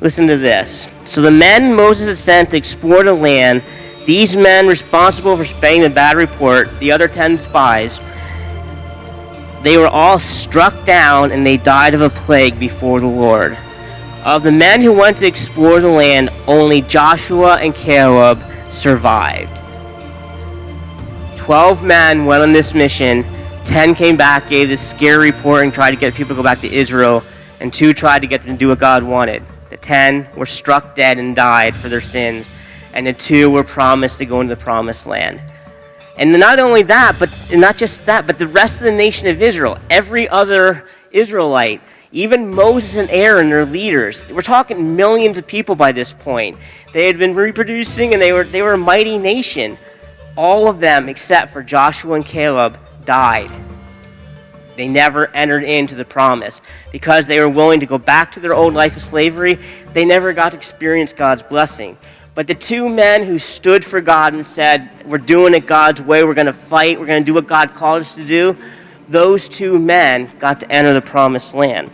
Listen to this. So the men Moses had sent to explore the land, these men responsible for spreading the bad report, the other 10 spies, they were all struck down and they died of a plague before the Lord. Of the men who went to explore the land, only Joshua and Caleb survived. 12 men went on this mission. 10 came back, gave this scary report, and tried to get people to go back to Israel, and 2 tried to get them to do what God wanted. The 10 were struck dead and died for their sins, and the 2 were promised to go into the promised land. And not only that, but not just that, but the rest of the nation of Israel, every other Israelite, even Moses and Aaron, their leaders, we're talking millions of people by this point. They had been reproducing, and they were a mighty nation. All of them, except for Joshua and Caleb, died. They never entered into the promise. Because they were willing to go back to their old life of slavery, they never got to experience God's blessing. But the 2 men who stood for God and said, we're doing it God's way, we're going to fight, we're going to do what God called us to do, those 2 men got to enter the promised land.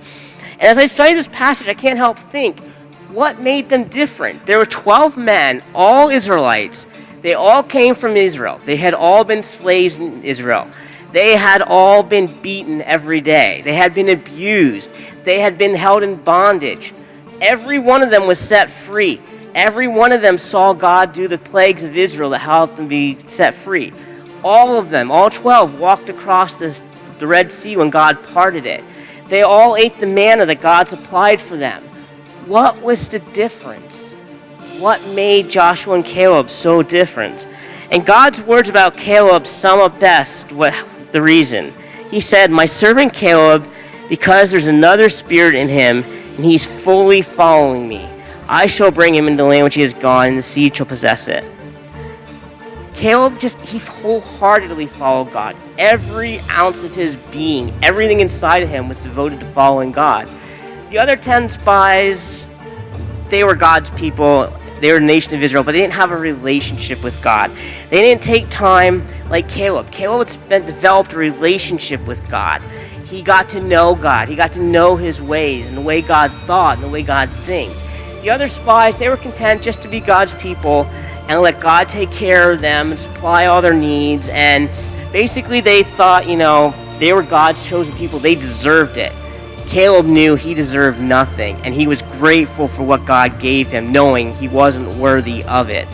And as I study this passage, I can't help think, what made them different? There were 12 men, all Israelites. They all came from Israel. They had all been slaves in Israel. They had all been beaten every day. They had been abused. They had been held in bondage. Every one of them was set free. Every one of them saw God do the plagues of Israel that helped them be set free. All of them, all 12, walked across the Red Sea when God parted it. They all ate the manna that God supplied for them. What was the difference? What made Joshua and Caleb so different? And God's words about Caleb sum up best the reason. He said, my servant Caleb, because there's another spirit in him, and he's fully following me, I shall bring him into the land which he has gone, and the seed shall possess it. Caleb he wholeheartedly followed God. Every ounce of his being, everything inside of him was devoted to following God. The other 10 spies, they were God's people. They were the nation of Israel, but they didn't have a relationship with God. They didn't take time like Caleb. Caleb had developed a relationship with God. He got to know God. He got to know his ways and the way God thought and the way God thinks. The other spies, they were content just to be God's people and let God take care of them and supply all their needs. And basically they thought, they were God's chosen people. They deserved it. Caleb knew he deserved nothing, and he was grateful for what God gave him, knowing he wasn't worthy of it.